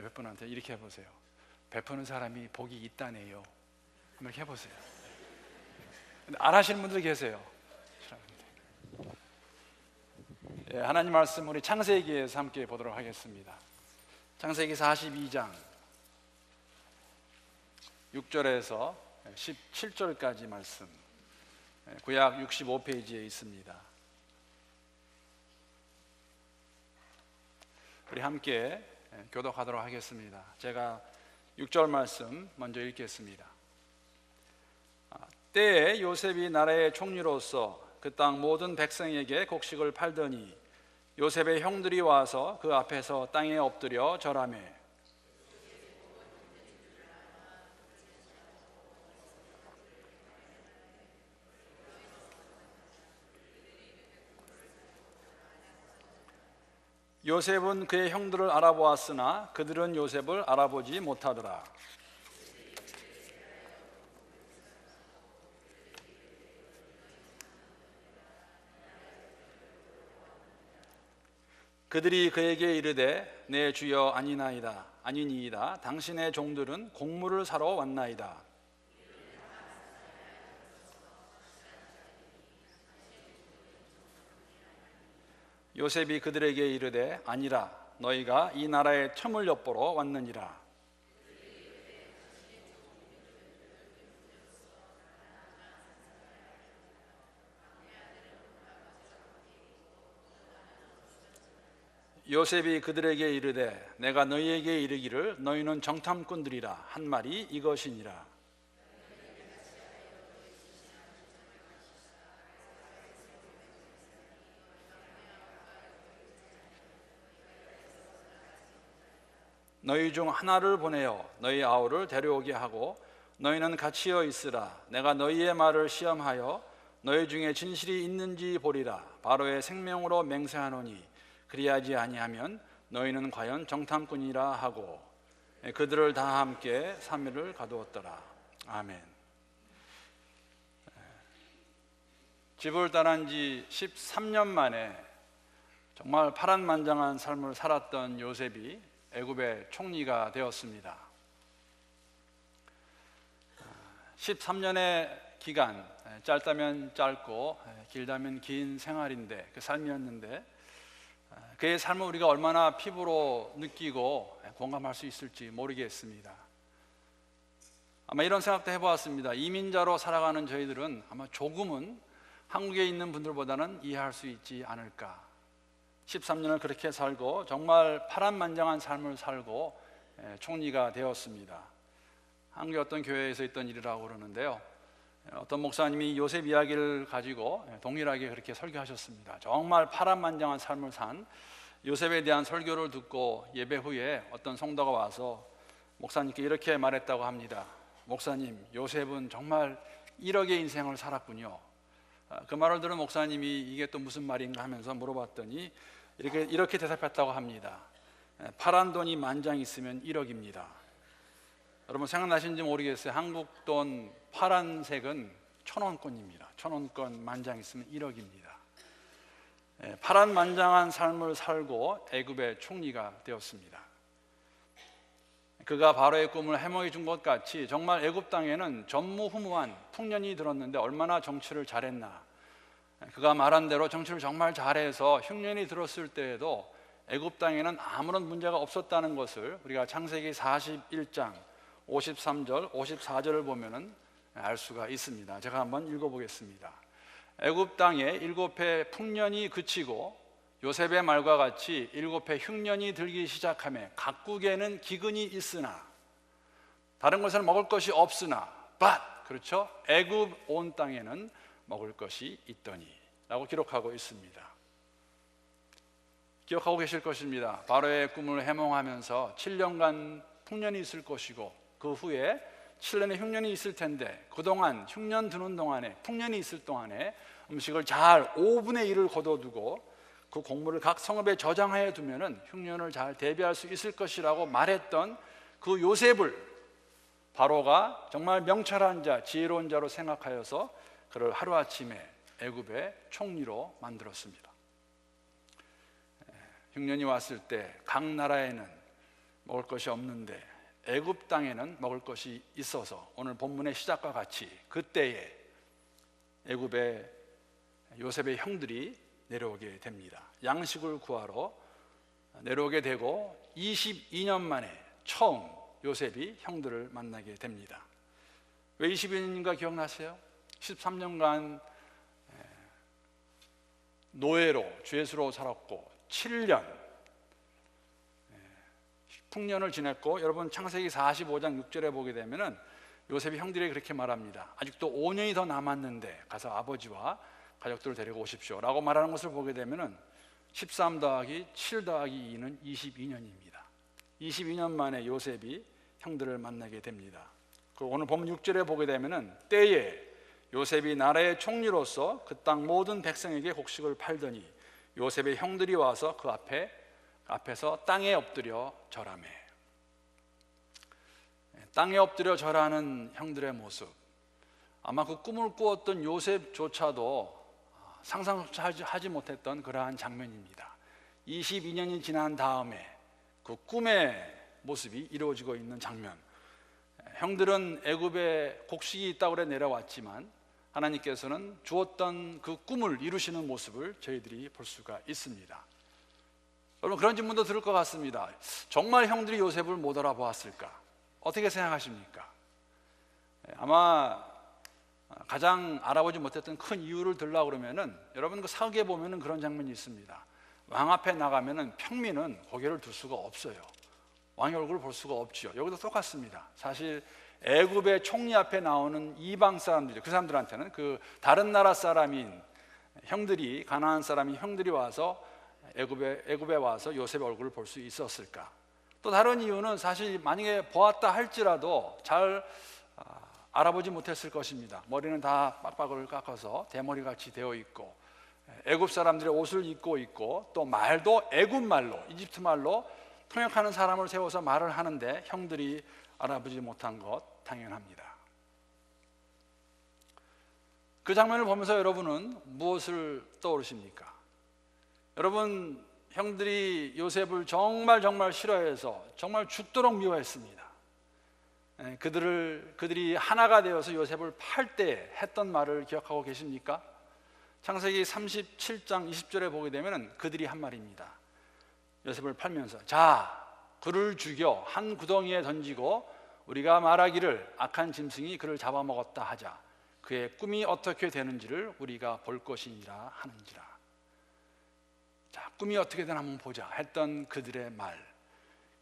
몇 분한테 이렇게 해보세요. 베푸는 사람이 복이 있다네요. 이렇게 해보세요. 근데 안 하시는 분들 계세요. 예, 하나님 말씀 우리 창세기에서 함께 보도록 하겠습니다. 창세기 42장 6절에서 17절까지 말씀, 구약 65페이지에 있습니다. 우리 함께 교독하도록 하겠습니다. 제가 6절 말씀 먼저 읽겠습니다. 때에 요셉이 나라의 총리로서 그 땅 모든 백성에게 곡식을 팔더니 요셉의 형들이 와서 그 앞에서 땅에 엎드려 절하매 요셉은 그의 형들을 알아보았으나 그들은 요셉을 알아보지 못하더라. 그들이 그에게 이르되 내 주여 아니니이다. 당신의 종들은 곡물을 사러 왔나이다. 요셉이 그들에게 이르되 아니라 너희가 이 나라의 첨을 엿보러 왔느니라. 요셉이 그들에게 이르되 내가 너희에게 이르기를 너희는 정탐꾼들이라 한 말이 이것이니라. 너희 중 하나를 보내어 너희 아우를 데려오게 하고 너희는 같이여 있으라. 내가 너희의 말을 시험하여 너희 중에 진실이 있는지 보리라. 바로의 생명으로 맹세하노니 그리하지 아니하면 너희는 과연 정탐꾼이라 하고 그들을 다 함께 3일을 가두었더라. 아멘. 집을 떠난 지 13년 만에 정말 파란만장한 삶을 살았던 요셉이 애굽의 총리가 되었습니다. 13년의 기간, 짧다면 짧고 길다면 긴 생활인데, 그 삶이었는데 그의 삶을 우리가 얼마나 피부로 느끼고 공감할 수 있을지 모르겠습니다. 아마 이런 생각도 해보았습니다. 이민자로 살아가는 저희들은 아마 조금은 한국에 있는 분들보다는 이해할 수 있지 않을까. 13년을 그렇게 살고 정말 파란만장한 삶을 살고 총리가 되었습니다. 한국의 어떤 교회에서 있던 일이라고 그러는데요, 어떤 목사님이 요셉 이야기를 가지고 동일하게 그렇게 설교하셨습니다. 정말 파란만장한 삶을 산 요셉에 대한 설교를 듣고 예배 후에 어떤 성도가 와서 목사님께 이렇게 말했다고 합니다. 목사님, 요셉은 정말 1억의 인생을 살았군요. 그 말을 들은 목사님이 이게 또 무슨 말인가 하면서 물어봤더니 이렇게 대답했다고 합니다. 파란 돈이 만장 있으면 1억입니다. 여러분 생각나시는지 모르겠어요. 한국 돈 파란색은 1,000원권입니다. 1,000원권 만장 있으면 1억입니다. 파란만장한 삶을 살고 애굽의 총리가 되었습니다. 그가 바로의 꿈을 해몽해 준 것 같이 정말 애굽 땅에는 전무후무한 풍년이 들었는데 얼마나 정치를 잘했나. 그가 말한 대로 정치를 정말 잘해서 흉년이 들었을 때에도 애굽 땅에는 아무런 문제가 없었다는 것을 우리가 창세기 41장 53절, 54절을 보면은 알 수가 있습니다. 제가 한번 읽어보겠습니다. 애굽 땅에 7해 풍년이 그치고 요셉의 말과 같이 7해 흉년이 들기 시작하며 각국에는 기근이 있으나 다른 것은 먹을 것이 없으나 그렇죠? 애굽 온 땅에는 먹을 것이 있더니 라고 기록하고 있습니다. 기억하고 계실 것입니다. 바로의 꿈을 해몽하면서 7년간 풍년이 있을 것이고 그 후에 7년의 흉년이 있을 텐데 그동안 흉년 드는 동안에 풍년이 있을 동안에 음식을 잘 5분의 1을 거둬두고 그 곡물을 각 성읍에 저장하여 두면은 흉년을 잘 대비할 수 있을 것이라고 말했던 그 요셉을 바로가 정말 명철한 자, 지혜로운 자로 생각하여서 그를 하루아침에 애굽의 총리로 만들었습니다. 흉년이 왔을 때 각 나라에는 먹을 것이 없는데 애굽 땅에는 먹을 것이 있어서 오늘 본문의 시작과 같이 그때에 애굽의 요셉의 형들이 내려오게 됩니다. 양식을 구하러 내려오게 되고 22년 만에 처음 요셉이 형들을 만나게 됩니다. 왜 22년인가 기억나세요? 13년간 노예로 죄수로 살았고 7년 풍년을 지냈고, 여러분 창세기 45장 6절에 보게 되면은 요셉이 형들이 그렇게 말합니다. 아직도 5년이 더 남았는데 가서 아버지와 가족들을 데리고 오십시오 라고 말하는 것을 보게 되면은 13 더하기 7 더하기 2는 22년입니다 22년 만에 요셉이 형들을 만나게 됩니다. 그리고 오늘 본문 6절에 보게 되면은 때에 요셉이 나라의 총리로서 그 땅 모든 백성에게 곡식을 팔더니 요셉의 형들이 와서 그 앞에서 땅에 엎드려 절하매. 땅에 엎드려 절하는 형들의 모습, 아마 그 꿈을 꾸었던 요셉조차도 상상조차 하지 못했던 그러한 장면입니다. 22년이 지난 다음에 그 꿈의 모습이 이루어지고 있는 장면. 형들은 애굽에 곡식이 있다고 그래 내려왔지만 하나님께서는 주었던 그 꿈을 이루시는 모습을 저희들이 볼 수가 있습니다. 여러분, 그런 질문도 들을 것 같습니다. 정말 형들이 요셉을 못 알아보았을까? 어떻게 생각하십니까? 아마 가장 알아보지 못했던 큰 이유를 들려고 그러면은, 여러분 그 사극에 보면은 그런 장면이 있습니다. 왕 앞에 나가면은 평민은 고개를 들 수가 없어요. 왕의 얼굴을 볼 수가 없지요. 여기도 똑같습니다. 사실 애굽의 총리 앞에 나오는 이방 사람들, 그 사람들한테는 그 다른 나라 사람인 형들이, 가나안 사람인 형들이 와서 애굽에 와서 요셉의 얼굴을 볼 수 있었을까? 또 다른 이유는 사실 만약에 보았다 할지라도 잘 알아보지 못했을 것입니다. 머리는 다 빡빡을 깎아서 대머리같이 되어 있고, 애굽 사람들의 옷을 입고 있고, 또 말도 애굽 말로, 이집트 말로 통역하는 사람을 세워서 말을 하는데 형들이 알아보지 못한 것 당연합니다. 그 장면을 보면서 여러분은 무엇을 떠오르십니까? 여러분, 형들이 요셉을 정말 싫어해서 정말 죽도록 미워했습니다. 그들이 하나가 되어서 요셉을 팔 때 했던 말을 기억하고 계십니까? 창세기 37장 20절에 보게 되면 그들이 한 말입니다. 요셉을 팔면서, 자, 그를 죽여 한 구덩이에 던지고 우리가 말하기를 악한 짐승이 그를 잡아먹었다 하자. 그의 꿈이 어떻게 되는지를 우리가 볼 것이니라 하는지라. 자, 꿈이 어떻게 되나 한번 보자 했던 그들의 말,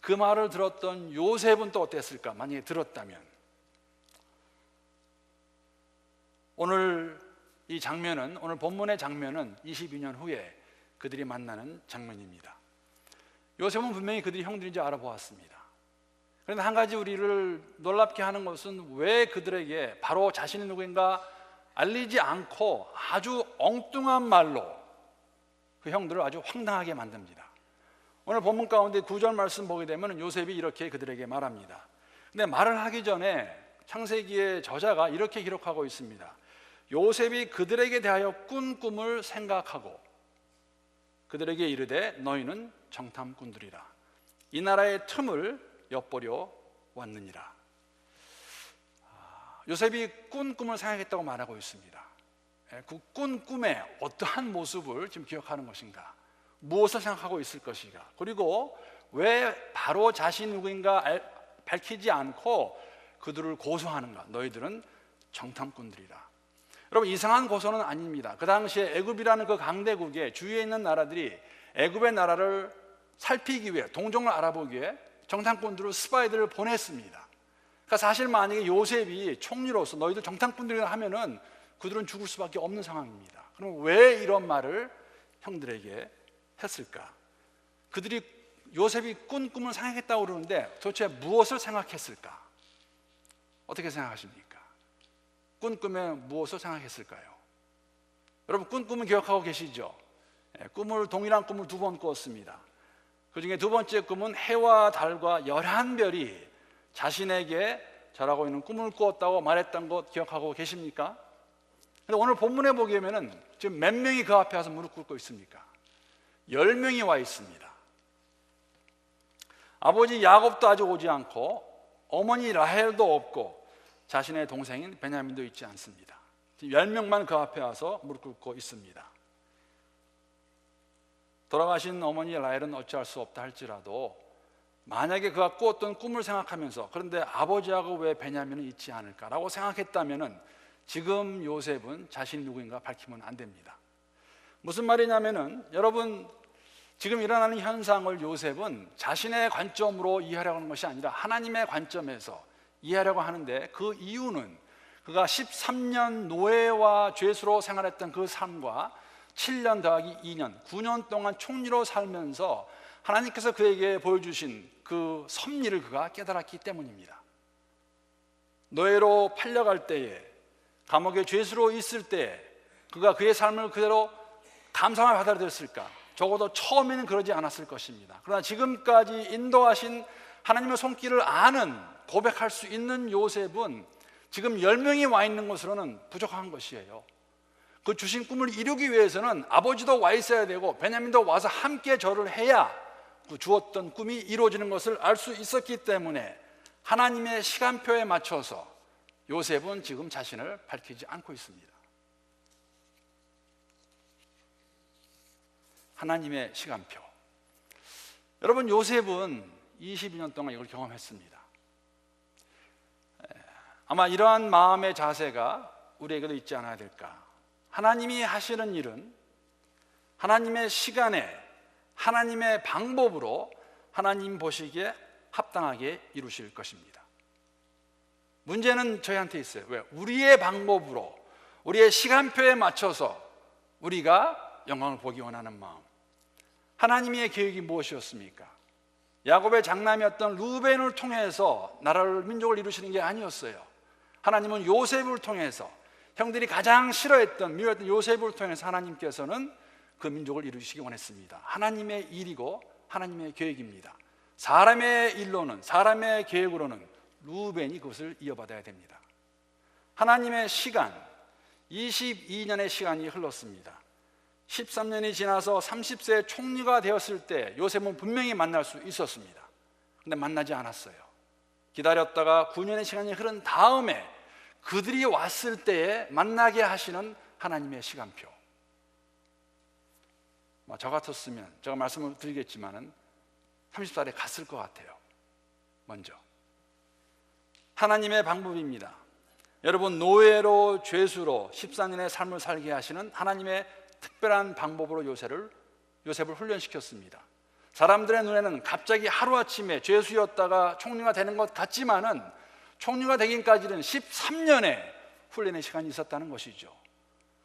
그 말을 들었던 요셉은 또 어땠을까? 만약에 들었다면. 오늘 이 장면은, 오늘 본문의 장면은 22년 후에 그들이 만나는 장면입니다. 요셉은 분명히 그들이 형들인지 알아보았습니다. 그런데 한 가지 우리를 놀랍게 하는 것은 왜 그들에게 바로 자신이 누구인가 알리지 않고 아주 엉뚱한 말로 그 형들을 아주 황당하게 만듭니다. 오늘 본문 가운데 9절 말씀 보게 되면 요셉이 이렇게 그들에게 말합니다. 근데 말을 하기 전에 창세기의 저자가 이렇게 기록하고 있습니다. 요셉이 그들에게 대하여 꾼 꿈을 생각하고 그들에게 이르되 너희는 정탐꾼들이라. 이 나라의 틈을 엿보려 왔느니라. 요셉이 꾼 꿈을 생각했다고 말하고 있습니다. 그 꾼 꿈의 어떠한 모습을 지금 기억하는 것인가, 무엇을 생각하고 있을 것인가, 그리고 왜 바로 자신 누구인가 밝히지 않고 그들을 고소하는가. 너희들은 정탐꾼들이라. 여러분, 이상한 고소는 아닙니다. 그 당시에 애굽이라는 그 강대국에 주위에 있는 나라들이 애굽의 나라를 살피기 위해, 동정을 알아보기 위해 정탐꾼들을, 스파이들을 보냈습니다. 그러니까 사실 만약에 요셉이 총리로서 너희들 정탐꾼들이라 하면은 그들은 죽을 수밖에 없는 상황입니다. 그럼 왜 이런 말을 형들에게 했을까? 그들이 요셉이 꾼 꿈을 생각했다고 그러는데 도대체 무엇을 생각했을까? 어떻게 생각하십니까? 꾼 꿈에 무엇을 생각했을까요? 여러분, 꾼 꿈은 기억하고 계시죠? 동일한 꿈을 2번 꾸었습니다. 그 중에 2번째 꿈은 해와 달과 11별이 자신에게 절하고 있는 꿈을 꾸었다고 말했던 것 기억하고 계십니까? 근데 오늘 본문에 보게 되면 지금 몇 명이 그 앞에 와서 무릎 꿇고 있습니까? 10명이 와 있습니다. 아버지 야곱도 아직 오지 않고 어머니 라헬도 없고 자신의 동생인 베냐민도 있지 않습니다. 지금 10명만 그 앞에 와서 무릎 꿇고 있습니다. 돌아가신 어머니 라헬은 어찌할 수 없다 할지라도 만약에 그가 꾸었던 꿈을 생각하면서 그런데 아버지하고 왜 베냐민은 있지 않을까라고 생각했다면 지금 요셉은 자신이 누구인가 밝히면 안 됩니다. 무슨 말이냐면은 여러분, 지금 일어나는 현상을 요셉은 자신의 관점으로 이해하려고 하는 것이 아니라 하나님의 관점에서 이해하려고 하는데, 그 이유는 그가 13년 노예와 죄수로 생활했던 그 삶과 7년 더하기 2년 9년 동안 총리로 살면서 하나님께서 그에게 보여주신 그 섭리를 그가 깨달았기 때문입니다. 노예로 팔려갈 때에, 감옥의 죄수로 있을 때 그가 그의 삶을 그대로 감사하며 받아들였을까? 적어도 처음에는 그러지 않았을 것입니다. 그러나 지금까지 인도하신 하나님의 손길을 아는, 고백할 수 있는 요셉은 지금 10명이 와 있는 것으로는 부족한 것이에요. 그 주신 꿈을 이루기 위해서는 아버지도 와 있어야 되고 베냐민도 와서 함께 절을 해야 그 주었던 꿈이 이루어지는 것을 알 수 있었기 때문에 하나님의 시간표에 맞춰서 요셉은 지금 자신을 밝히지 않고 있습니다. 하나님의 시간표. 여러분, 요셉은 22년 동안 이걸 경험했습니다. 아마 이러한 마음의 자세가 우리에게도 있지 않아야 될까? 하나님이 하시는 일은 하나님의 시간에, 하나님의 방법으로 하나님 보시기에 합당하게 이루실 것입니다. 문제는 저희한테 있어요. 왜? 우리의 방법으로, 우리의 시간표에 맞춰서 우리가 영광을 보기 원하는 마음. 하나님의 계획이 무엇이었습니까? 야곱의 장남이었던 루벤을 통해서 나라를, 민족을 이루시는 게 아니었어요. 하나님은 요셉을 통해서, 형들이 가장 싫어했던, 미워했던 요셉을 통해서 하나님께서는 그 민족을 이루시기 원했습니다. 하나님의 일이고 하나님의 계획입니다. 사람의 일로는, 사람의 계획으로는 루벤이 그것을 이어받아야 됩니다. 하나님의 시간, 22년의 시간이 흘렀습니다. 13년이 지나서 30세 총리가 되었을 때 요셉은 분명히 만날 수 있었습니다. 그런데 만나지 않았어요. 기다렸다가 9년의 시간이 흐른 다음에 그들이 왔을 때에 만나게 하시는 하나님의 시간표. 저 같았으면 제가 말씀을 드리겠지만은 30살에 갔을 것 같아요. 먼저 하나님의 방법입니다. 여러분, 노예로, 죄수로 14년의 삶을 살게 하시는 하나님의 특별한 방법으로 요셉을 훈련시켰습니다. 사람들의 눈에는 갑자기 하루아침에 죄수였다가 총리가 되는 것 같지만은 총리가 되기까지는 13년의 훈련의 시간이 있었다는 것이죠.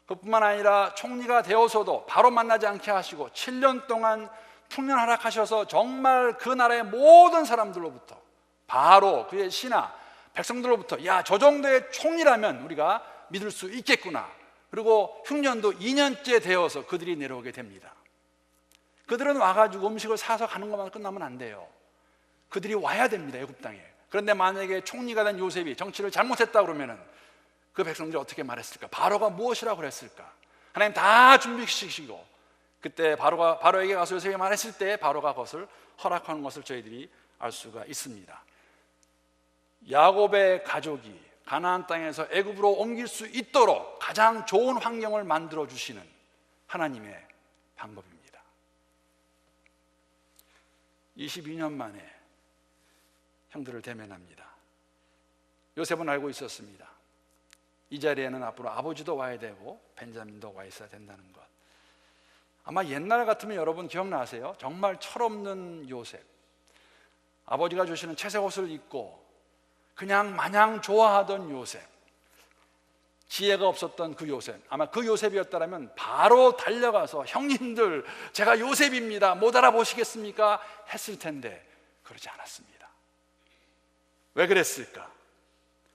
그뿐만 아니라 총리가 되어서도 바로 만나지 않게 하시고 7년 동안 풍년 허락하셔서 정말 그 나라의 모든 사람들로부터, 바로 그의 신하 백성들로부터, 야, 저 정도의 총리라면 우리가 믿을 수 있겠구나. 그리고 흉년도 2년째 되어서 그들이 내려오게 됩니다. 그들은 와가지고 음식을 사서 가는 것만 끝나면 안 돼요. 그들이 와야 됩니다, 애굽 땅에. 그런데 만약에 총리가 된 요셉이 정치를 잘못했다 그러면은 그 백성들이 어떻게 말했을까? 바로가 무엇이라고 그랬을까? 하나님 다 준비시키시고 그때 바로에게 가서 요셉이 말했을 때 바로가 그것을 허락하는 것을 저희들이 알 수가 있습니다. 야곱의 가족이 가나안 땅에서 애굽으로 옮길 수 있도록 가장 좋은 환경을 만들어 주시는 하나님의 방법입니다. 22년 만에 형들을 대면합니다. 요셉은 알고 있었습니다. 이 자리에는 앞으로 아버지도 와야 되고 벤자민도 와 있어야 된다는 것. 아마 옛날 같으면 여러분 기억나세요? 정말 철없는 요셉, 아버지가 주시는 채색 옷을 입고 그냥 마냥 좋아하던 요셉, 지혜가 없었던 그 요셉. 아마 그 요셉이었다면 바로 달려가서 형님들 제가 요셉입니다, 못 알아보시겠습니까? 했을 텐데 그러지 않았습니다. 왜 그랬을까?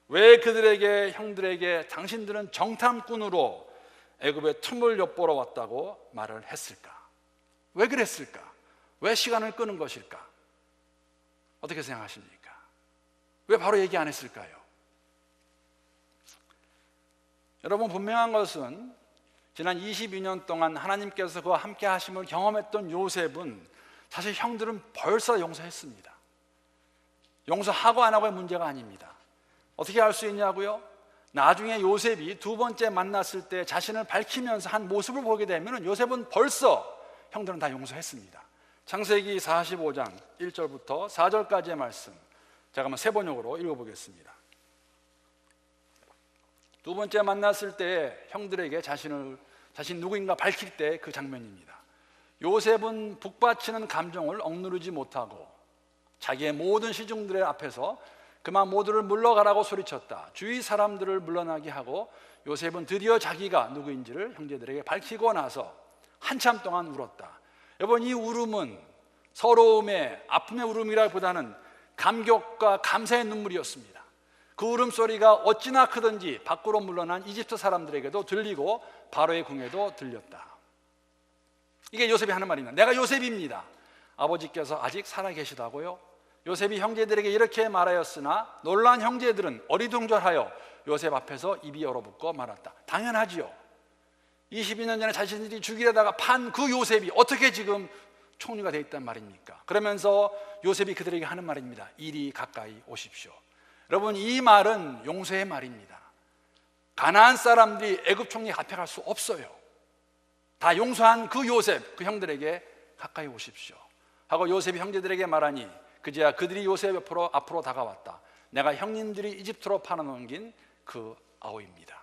왜 그들에게, 형들에게 당신들은 정탐꾼으로 애굽의 틈을 엿보러 왔다고 말을 했을까? 왜 그랬을까? 왜 시간을 끄는 것일까? 어떻게 생각하십니까? 왜 바로 얘기 안 했을까요? 여러분, 분명한 것은 지난 22년 동안 하나님께서 그와 함께 하심을 경험했던 요셉은 사실 형들은 벌써 용서했습니다. 용서하고 안 하고의 문제가 아닙니다. 어떻게 알 수 있냐고요? 나중에 요셉이 두 번째 만났을 때 자신을 밝히면서 한 모습을 보게 되면 요셉은 벌써 형들은 다 용서했습니다. 창세기 45장 1절부터 4절까지의 말씀, 제가 한번 세 번역으로 읽어보겠습니다. 두 번째 만났을 때 형들에게 자신 누구인가 밝힐 때 그 장면입니다. 요셉은 북받치는 감정을 억누르지 못하고 자기의 모든 시중들의 앞에서 그만 모두를 물러가라고 소리쳤다. 주위 사람들을 물러나게 하고 요셉은 드디어 자기가 누구인지를 형제들에게 밝히고 나서 한참 동안 울었다. 여러분, 이 울음은 서러움의, 아픔의 울음이라기보다는 감격과 감사의 눈물이었습니다. 그 울음소리가 어찌나 크든지 밖으로 물러난 이집트 사람들에게도 들리고 바로의 궁에도 들렸다. 이게 요셉이 하는 말입니다. 내가 요셉입니다. 아버지께서 아직 살아계시다고요? 요셉이 형제들에게 이렇게 말하였으나 놀란 형제들은 어리둥절하여 요셉 앞에서 입이 얼어붙고 말았다. 당연하지요. 22년 전에 자신들이 죽이려다가 판 그 요셉이 어떻게 지금 총리가 되어 있단 말입니까? 그러면서 요셉이 그들에게 하는 말입니다. 이리 가까이 오십시오. 여러분, 이 말은 용서의 말입니다. 가나안 사람들이 애굽 총리에 잡혀갈 수 없어요. 다 용서한 그 요셉, 그 형들에게 가까이 오십시오 하고 요셉이 형제들에게 말하니 그제야 그들이 요셉 앞으로 다가왔다. 내가 형님들이 이집트로 팔아넘긴 그 아우입니다.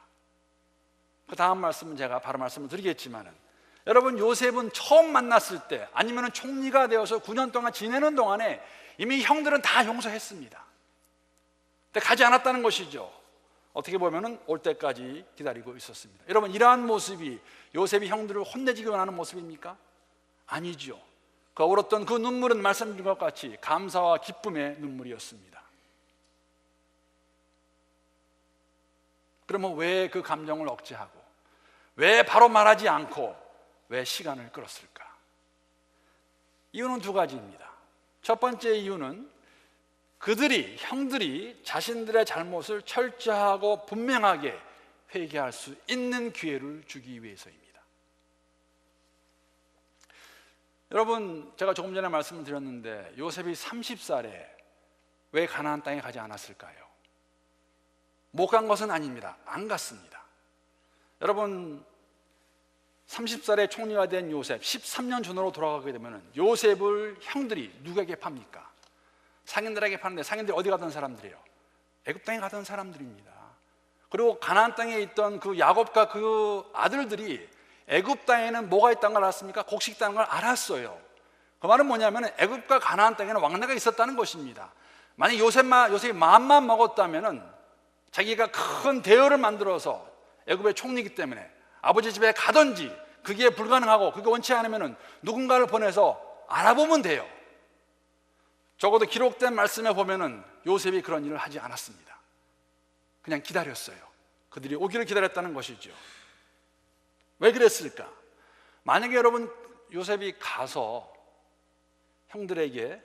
그 다음 말씀은 제가 바로 말씀을 드리겠지만은, 여러분, 요셉은 처음 만났을 때 아니면 총리가 되어서 9년 동안 지내는 동안에 이미 형들은 다 용서했습니다. 근데 가지 않았다는 것이죠. 어떻게 보면은 올 때까지 기다리고 있었습니다. 여러분, 이러한 모습이 요셉이 형들을 혼내주기 원하는 모습입니까? 아니죠. 그 울었던 그 눈물은 말씀드린 것 같이 감사와 기쁨의 눈물이었습니다. 그러면 왜 그 감정을 억제하고, 왜 바로 말하지 않고, 왜 시간을 끌었을까? 이유는 두 가지입니다. 첫 번째 이유는 형들이 자신들의 잘못을 철저하고 분명하게 회개할 수 있는 기회를 주기 위해서입니다. 여러분, 제가 조금 전에 말씀을 드렸는데 요셉이 30살에 왜 가나안 땅에 가지 않았을까요? 못 간 것은 아닙니다. 안 갔습니다. 여러분, 30살에 총리가 된 요셉, 13년 전으로 돌아가게 되면 요셉을 형들이 누구에게 팝니까? 상인들에게 파는데, 상인들이 어디 가던 사람들이에요? 애굽 땅에 가던 사람들입니다. 그리고 가나안 땅에 있던 그 야곱과 그 아들들이 애굽 땅에는 뭐가 있다는 걸 알았습니까? 곡식 있다는 걸 알았어요. 그 말은 뭐냐면 애굽과 가나안 땅에는 왕래가 있었다는 것입니다. 만약 요셉이 마음만 먹었다면 자기가 큰 대열을 만들어서 애굽의 총리이기 때문에 아버지 집에 가든지, 그게 불가능하고 그게 원치 않으면 누군가를 보내서 알아보면 돼요. 적어도 기록된 말씀에 보면은 요셉이 그런 일을 하지 않았습니다. 그냥 기다렸어요. 그들이 오기를 기다렸다는 것이죠. 왜 그랬을까? 만약에 여러분, 요셉이 가서 형들에게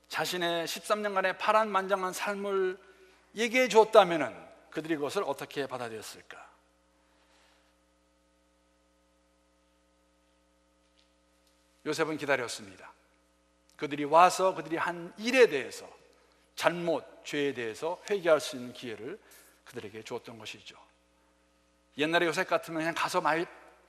자신의 13년간의 파란만장한 삶을 얘기해 줬다면 그들이 그것을 어떻게 받아들였을까? 요셉은 기다렸습니다. 그들이 와서 그들이 한 일에 대해서, 잘못, 죄에 대해서 회개할 수 있는 기회를 그들에게 주었던 것이죠. 옛날에 요셉 같으면 그냥 가서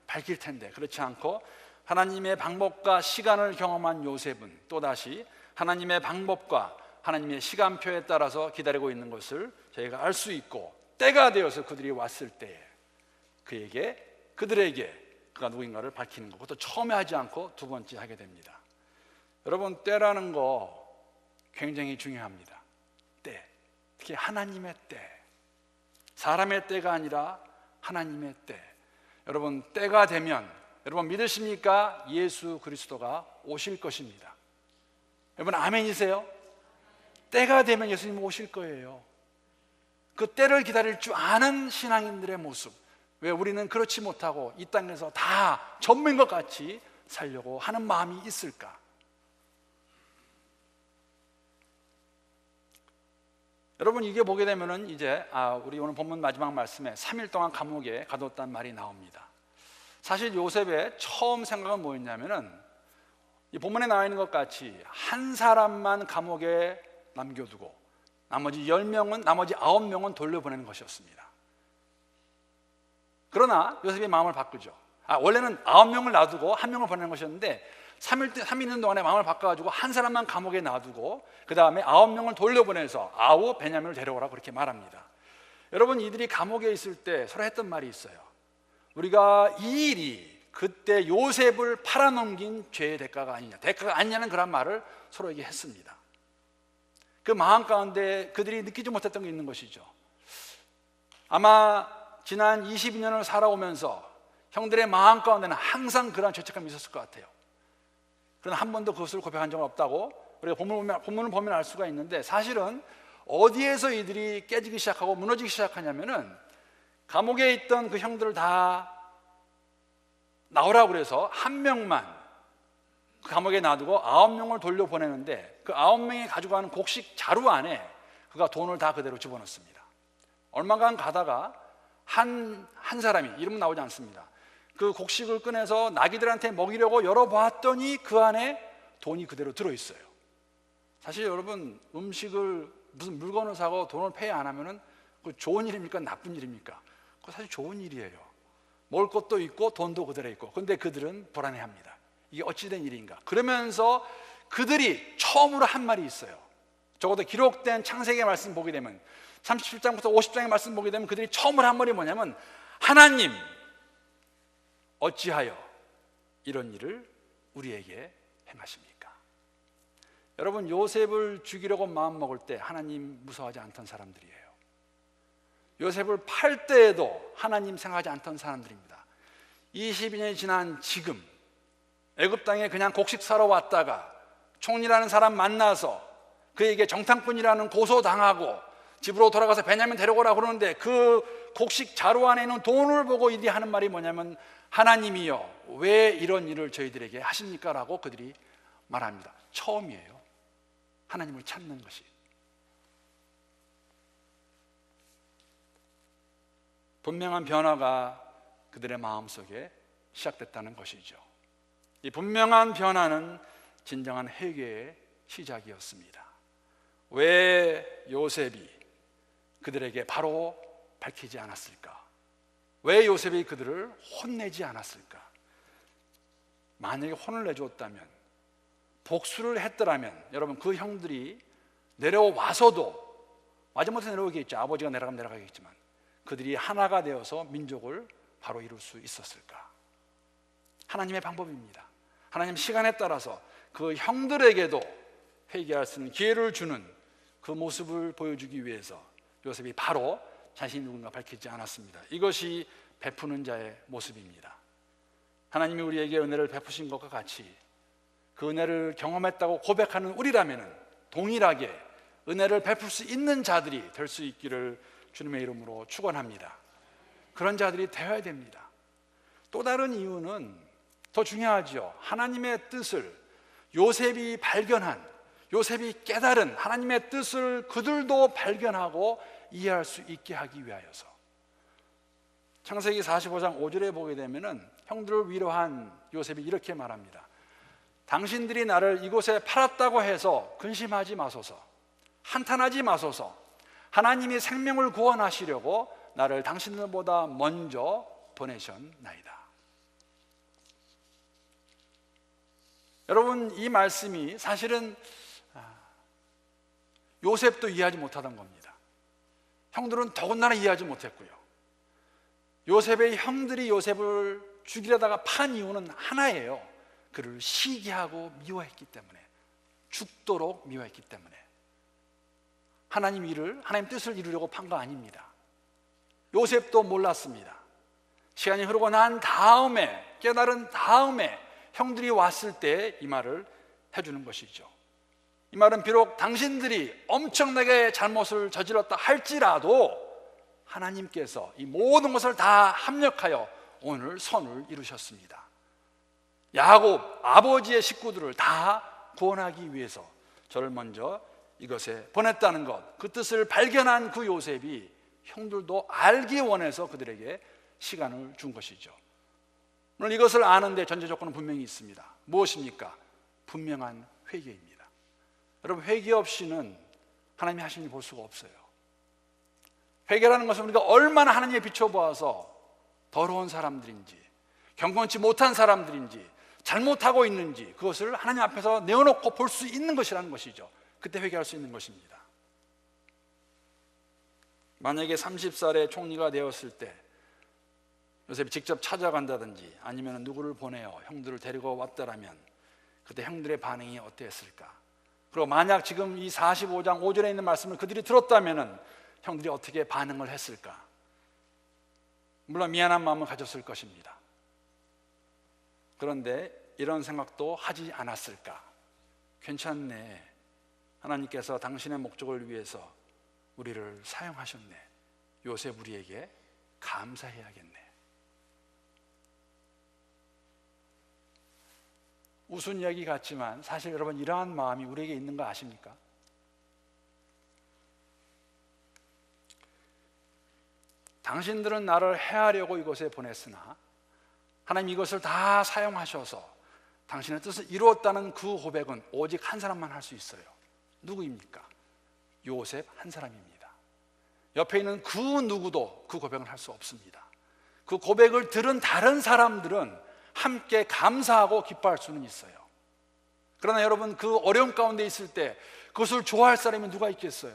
밝힐 텐데, 그렇지 않고 하나님의 방법과 시간을 경험한 요셉은 또다시 하나님의 방법과 하나님의 시간표에 따라서 기다리고 있는 것을 저희가 알 수 있고, 때가 되어서 그들이 왔을 때에 그들에게 그가 누구인가를 밝히는 것, 그것도 처음에 하지 않고 두 번째 하게 됩니다. 여러분, 때라는 거 굉장히 중요합니다. 때, 특히 하나님의 때, 사람의 때가 아니라 하나님의 때. 여러분, 때가 되면, 여러분 믿으십니까? 예수 그리스도가 오실 것입니다. 여러분, 아멘이세요? 때가 되면 예수님 오실 거예요. 그 때를 기다릴 줄 아는 신앙인들의 모습, 왜 우리는 그렇지 못하고 이 땅에서 다 전부인 것 같이 살려고 하는 마음이 있을까? 여러분, 이게 보게 되면은 이제 우리 오늘 본문 마지막 말씀에 3일 동안 감옥에 가뒀다는 말이 나옵니다. 사실 요셉의 처음 생각은 뭐였냐면은 이 본문에 나와 있는 것 같이 한 사람만 감옥에 남겨두고 나머지 10명은, 나머지 9명은 돌려보내는 것이었습니다. 그러나 요셉이 마음을 바꾸죠. 원래는 9명을 놔두고 1명을 보내는 것이었는데 3일 있는 동안에 마음을 바꿔가지고 한 사람만 감옥에 놔두고 그 다음에 9명을 돌려보내서 아우 베냐민을 데려오라 그렇게 말합니다. 여러분, 이들이 감옥에 있을 때 서로 했던 말이 있어요. 우리가 이 일이 그때 요셉을 팔아넘긴 죄의 대가가 아니냐는 그런 말을 서로에게 했습니다. 그 마음 가운데 그들이 느끼지 못했던 게 있는 것이죠. 아마 지난 22년을 살아오면서 형들의 마음 가운데는 항상 그런 죄책감이 있었을 것 같아요. 그러나 한 번도 그것을 고백한 적은 없다고 우리가 본문을 보면 알 수가 있는데, 사실은 어디에서 이들이 깨지기 시작하고 무너지기 시작하냐면은 감옥에 있던 그 형들을 다 나오라고 그래서 1명만 그 감옥에 놔두고 9명을 돌려보내는데 그 9명이 가지고 가는 곡식 자루 안에 그가 돈을 다 그대로 집어넣습니다. 얼마간 가다가 한 사람이, 이름은 나오지 않습니다, 그 곡식을 꺼내서 나귀들한테 먹이려고 열어봤더니 그 안에 돈이 그대로 들어있어요. 사실 여러분, 음식을 무슨 물건을 사고 돈을 페이 안 하면은 그 좋은 일입니까? 나쁜 일입니까? 그거 사실 좋은 일이에요. 먹을 것도 있고 돈도 그대로 있고. 그런데 그들은 불안해합니다. 이게 어찌된 일인가? 그러면서 그들이 처음으로 한 말이 있어요. 적어도 기록된 창세기의 말씀 보게 되면 37장부터 50장의 말씀 보게 되면 그들이 처음으로 한 말이 뭐냐면, 하나님 어찌하여 이런 일을 우리에게 행하십니까? 여러분, 요셉을 죽이려고 마음먹을 때 하나님 무서워하지 않던 사람들이에요. 요셉을 팔 때에도 하나님 생각하지 않던 사람들입니다. 22년이 지난 지금 애굽 땅에 그냥 곡식 사러 왔다가 총리라는 사람 만나서 그에게 정탐꾼이라는 고소당하고 집으로 돌아가서 베냐민 데려오라 그러는데 그 곡식 자루 안에 있는 돈을 보고 이들이 하는 말이 뭐냐면, 하나님이여 왜 이런 일을 저희들에게 하십니까? 라고 그들이 말합니다. 처음이에요, 하나님을 찾는 것이. 분명한 변화가 그들의 마음속에 시작됐다는 것이죠. 이 분명한 변화는 진정한 회개의 시작이었습니다. 왜 요셉이 그들에게 바로 밝히지 않았을까? 왜 요셉이 그들을 혼내지 않았을까? 만약에 혼을 내주었다면, 복수를 했더라면, 여러분, 그 형들이 내려와서도 마지못해 내려오겠죠. 아버지가 내려가면 내려가겠지만 그들이 하나가 되어서 민족을 바로 이룰 수 있었을까? 하나님의 방법입니다. 하나님 시간에 따라서 그 형들에게도 회개할 수 있는 기회를 주는 그 모습을 보여주기 위해서 요셉이 바로 자신이 누군가 밝히지 않았습니다. 이것이 베푸는 자의 모습입니다. 하나님이 우리에게 은혜를 베푸신 것과 같이 그 은혜를 경험했다고 고백하는 우리라면 동일하게 은혜를 베풀 수 있는 자들이 될 수 있기를 주님의 이름으로 축원합니다. 그런 자들이 되어야 됩니다. 또 다른 이유는 더 중요하죠. 하나님의 뜻을 요셉이 발견한, 요셉이 깨달은 하나님의 뜻을 그들도 발견하고 이해할 수 있게 하기 위하여서. 창세기 45장 5절에 보게 되면은 형들을 위로한 요셉이 이렇게 말합니다. 당신들이 나를 이곳에 팔았다고 해서 근심하지 마소서, 한탄하지 마소서. 하나님이 생명을 구원하시려고 나를 당신들보다 먼저 보내셨나이다. 여러분, 이 말씀이 사실은 요셉도 이해하지 못하던 겁니다. 형들은 더군다나 이해하지 못했고요. 요셉의 형들이 요셉을 죽이려다가 판 이유는 하나예요. 그를 시기하고 미워했기 때문에, 죽도록 미워했기 때문에. 하나님 뜻을 이루려고 판 거 아닙니다. 요셉도 몰랐습니다. 시간이 흐르고 난 다음에, 깨달은 다음에 형들이 왔을 때 이 말을 해주는 것이죠. 이 말은 비록 당신들이 엄청나게 잘못을 저질렀다 할지라도 하나님께서 이 모든 것을 다 합력하여 오늘 선을 이루셨습니다. 야곱 아버지의 식구들을 다 구원하기 위해서 저를 먼저 이것에 보냈다는 것, 그 뜻을 발견한 그 요셉이 형들도 알기 원해서 그들에게 시간을 준 것이죠. 오늘 이것을 아는데 전제 조건은 분명히 있습니다. 무엇입니까? 분명한 회개입니다. 여러분, 회개 없이는 하나님이 하신 일 볼 수가 없어요. 회개라는 것은 우리가 얼마나 하나님의 비춰보아서 더러운 사람들인지, 경건치 못한 사람들인지, 잘못하고 있는지 그것을 하나님 앞에서 내어놓고 볼 수 있는 것이라는 것이죠. 그때 회개할 수 있는 것입니다. 만약에 30살에 총리가 되었을 때 요셉이 직접 찾아간다든지 아니면 누구를 보내어 형들을 데리고 왔다라면 그때 형들의 반응이 어땠을까? 그리고 만약 지금 이 45장 5절에 있는 말씀을 그들이 들었다면 형들이 어떻게 반응을 했을까? 물론 미안한 마음을 가졌을 것입니다. 그런데 이런 생각도 하지 않았을까? 괜찮네. 하나님께서 당신의 목적을 위해서 우리를 사용하셨네. 요셉 우리에게 감사해야겠네. 우스운 이야기 같지만 사실 여러분 이러한 마음이 우리에게 있는 거 아십니까? 당신들은 나를 해하려고 이곳에 보냈으나 하나님 이것을 다 사용하셔서 당신의 뜻을 이루었다는 그 고백은 오직 한 사람만 할 수 있어요. 누구입니까? 요셉 한 사람입니다. 옆에 있는 그 누구도 그 고백을 할 수 없습니다. 그 고백을 들은 다른 사람들은 함께 감사하고 기뻐할 수는 있어요. 그러나 여러분 그 어려움 가운데 있을 때 그것을 좋아할 사람이 누가 있겠어요?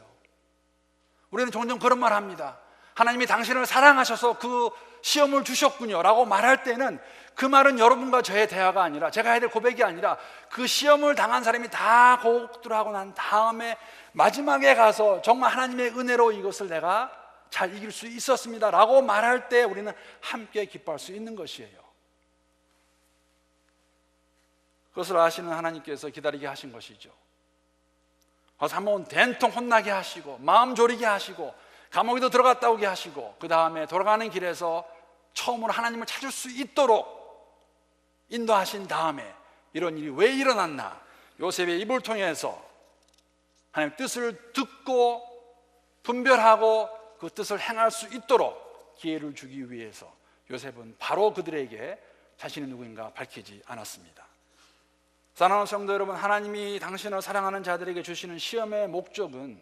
우리는 종종 그런 말 합니다. 하나님이 당신을 사랑하셔서 그 시험을 주셨군요 라고 말할 때는 그 말은 여러분과 저의 대화가 아니라 제가 해야 될 고백이 아니라 그 시험을 당한 사람이 다 고독들하고 난 다음에 마지막에 가서 정말 하나님의 은혜로 이것을 내가 잘 이길 수 있었습니다 라고 말할 때 우리는 함께 기뻐할 수 있는 것이에요. 그것을 아시는 하나님께서 기다리게 하신 것이죠. 가서 한번 된통 혼나게 하시고 마음 졸이게 하시고 감옥에도 들어갔다 오게 하시고 그 다음에 돌아가는 길에서 처음으로 하나님을 찾을 수 있도록 인도하신 다음에 이런 일이 왜 일어났나? 요셉의 입을 통해서 하나님의 뜻을 듣고 분별하고 그 뜻을 행할 수 있도록 기회를 주기 위해서 요셉은 바로 그들에게 자신이 누구인가 밝히지 않았습니다. 사랑하는 성도 여러분, 하나님이 당신을 사랑하는 자들에게 주시는 시험의 목적은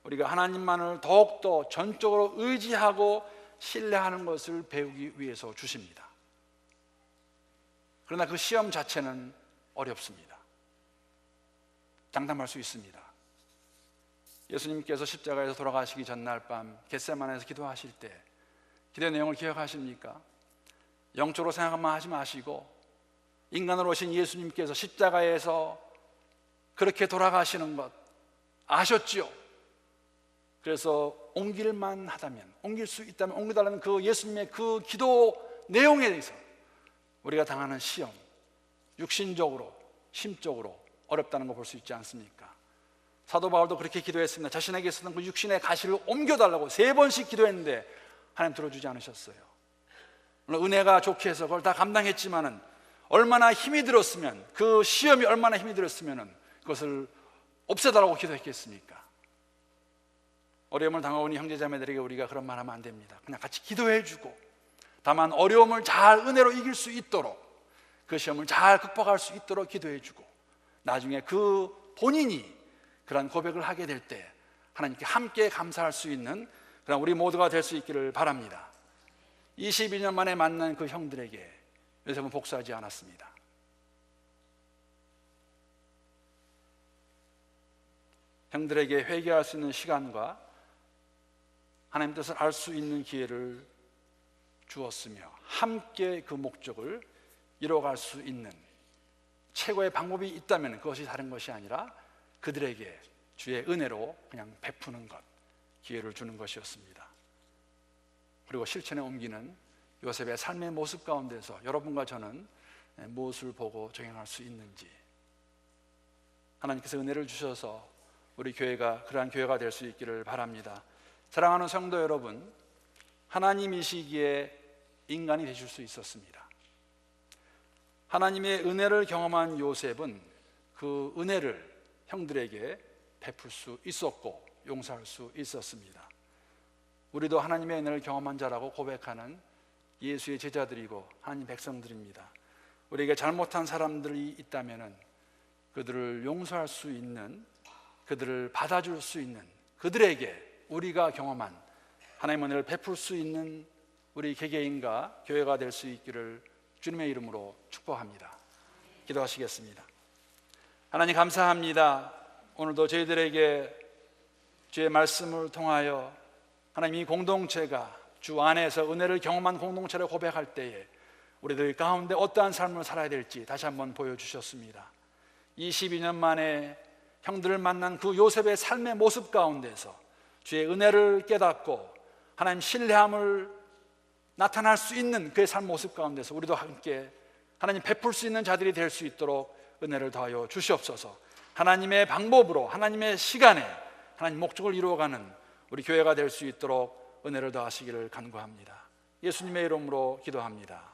우리가 하나님만을 더욱더 전적으로 의지하고 신뢰하는 것을 배우기 위해서 주십니다. 그러나 그 시험 자체는 어렵습니다. 장담할 수 있습니다. 예수님께서 십자가에서 돌아가시기 전날 밤 겟세마네에서 기도하실 때 기도의 내용을 기억하십니까? 영적으로 생각만 하지 마시고 인간으로 오신 예수님께서 십자가에서 그렇게 돌아가시는 것 아셨지요? 그래서 옮길만 하다면, 옮길 수 있다면 옮겨달라는 그 예수님의 그 기도 내용에 대해서 우리가 당하는 시험, 육신적으로, 심적으로 어렵다는 거 볼 수 있지 않습니까? 사도 바울도 그렇게 기도했습니다. 자신에게 있었던 그 육신의 가시를 옮겨달라고 3번씩 기도했는데 하나님 들어주지 않으셨어요. 물론 은혜가 좋게 해서 그걸 다 감당했지만은 얼마나 힘이 들었으면, 그 시험이 얼마나 힘이 들었으면 그것을 없애달라고 기도했겠습니까? 어려움을 당하고 있는 형제자매들에게 우리가 그런 말 하면 안 됩니다. 그냥 같이 기도해주고, 다만 어려움을 잘 은혜로 이길 수 있도록, 그 시험을 잘 극복할 수 있도록 기도해주고, 나중에 그 본인이 그런 고백을 하게 될 때 하나님께 함께 감사할 수 있는 그런 우리 모두가 될 수 있기를 바랍니다. 22년 만에 만난 그 형들에게 요셉은 복수하지 않았습니다. 형들에게 회개할 수 있는 시간과 하나님 뜻을 알 수 있는 기회를 주었으며 함께 그 목적을 이뤄갈 수 있는 최고의 방법이 있다면 그것이 다른 것이 아니라 그들에게 주의 은혜로 그냥 베푸는 것, 기회를 주는 것이었습니다. 그리고 실천에 옮기는 요셉의 삶의 모습 가운데서 여러분과 저는 무엇을 보고 적용할 수 있는지, 하나님께서 은혜를 주셔서 우리 교회가 그러한 교회가 될 수 있기를 바랍니다. 사랑하는 성도 여러분, 하나님이시기에 인간이 되실 수 있었습니다. 하나님의 은혜를 경험한 요셉은 그 은혜를 형들에게 베풀 수 있었고 용서할 수 있었습니다. 우리도 하나님의 은혜를 경험한 자라고 고백하는 예수의 제자들이고 하나님 백성들입니다. 우리에게 잘못한 사람들이 있다면 그들을 용서할 수 있는, 그들을 받아줄 수 있는 그들에게 우리가 경험한 하나님의 은혜를 베풀 수 있는 우리 개개인과 교회가 될 수 있기를 주님의 이름으로 축복합니다. 기도하시겠습니다. 하나님 감사합니다. 오늘도 저희들에게 주의 말씀을 통하여 하나님 이 공동체가 주 안에서 은혜를 경험한 공동체를 고백할 때에 우리들 가운데 어떠한 삶을 살아야 될지 다시 한번 보여주셨습니다. 22년 만에 형들을 만난 그 요셉의 삶의 모습 가운데서 주의 은혜를 깨닫고 하나님 신뢰함을 나타날 수 있는 그의 삶 모습 가운데서 우리도 함께 하나님 베풀 수 있는 자들이 될 수 있도록 은혜를 더하여 주시옵소서. 하나님의 방법으로 하나님의 시간에 하나님 목적을 이루어가는 우리 교회가 될 수 있도록 은혜를 더하시기를 간구합니다. 예수님의 이름으로 기도합니다.